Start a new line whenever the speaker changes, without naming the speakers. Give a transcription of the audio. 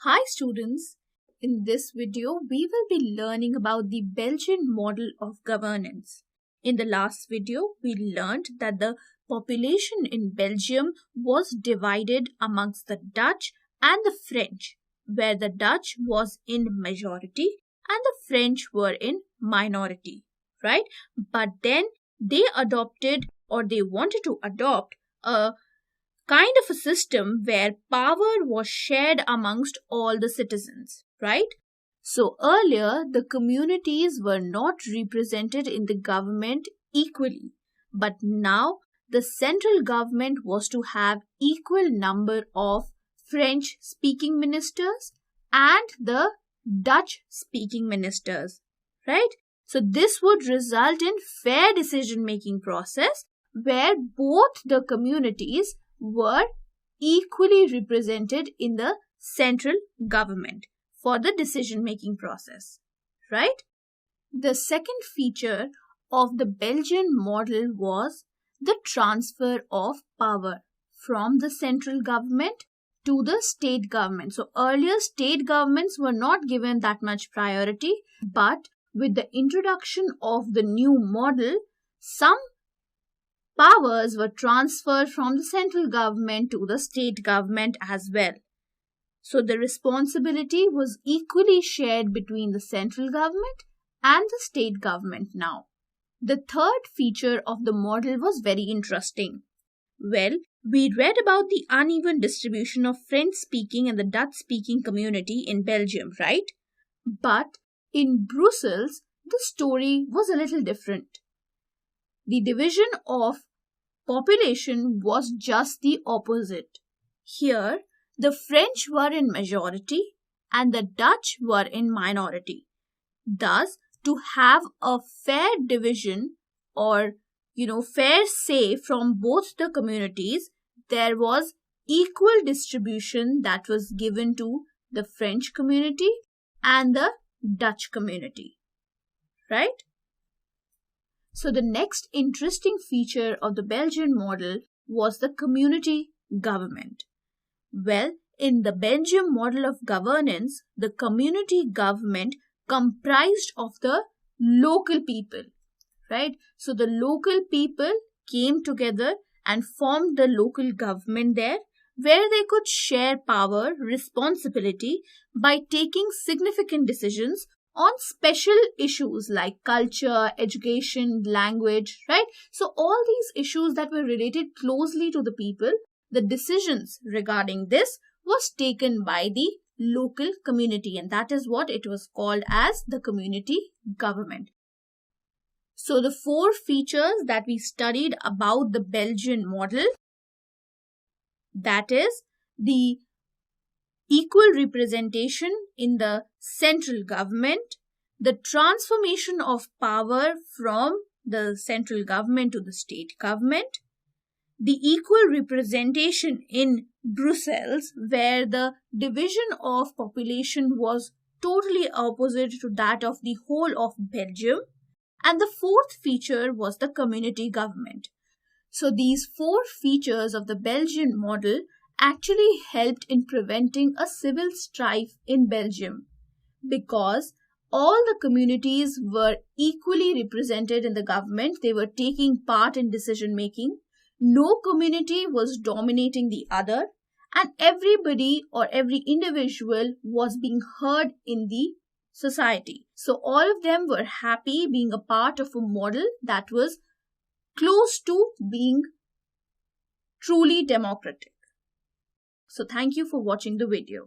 Hi students, in this video we will be learning about the Belgian model of governance. In the last video we learned that the population in Belgium was divided amongst the Dutch and the French, where the Dutch was in majority and the French were in minority, right? But then they adopted or they wanted to adopt a kind of a system where power was shared amongst all the citizens, right? So earlier, the communities were not represented in the government equally, but now the central government was to have equal number of French speaking ministers and the Dutch speaking ministers, right? So this would result in fair decision making process where both the communities were equally represented in the central government for the decision-making process, right? The second feature of the Belgian model was the transfer of power from the central government to the state government. So earlier state governments were not given that much priority, but with the introduction of the new model, some powers were transferred from the central government to the state government as well. So the responsibility was equally shared between the central government and the state government now. The third feature of the model was very interesting. Well, we read about the uneven distribution of French-speaking and the Dutch-speaking community in Belgium, right? But in Brussels, the story was a little different. The division of population was just the opposite. Here, the French were in majority and the Dutch were in minority. Thus, to have a fair division or fair say from both the communities, there was equal distribution that was given to the French community and the Dutch community, right? So the next interesting feature of the Belgian model was the community government. Well, in the Belgian model of governance, the community government comprised of the local people, right? So the local people came together and formed the local government there, where they could share power, responsibility by taking significant decisions on special issues like culture, education, language, right? So all these issues that were related closely to the people, the decisions regarding this was taken by the local community, and that is what it was called as the community government. So the four features that we studied about the Belgian model, that is the equal representation in the central government, the transformation of power from the central government to the state government, the equal representation in Brussels, where the division of population was totally opposite to that of the whole of Belgium, and the fourth feature was the community government. So these four features of the Belgian model actually helped in preventing a civil strife in Belgium, because all the communities were equally represented in the government. They were taking part in decision making. No community was dominating the other, and everybody or every individual was being heard in the society. So all of them were happy being a part of a model that was close to being truly democratic. So thank you for watching the video.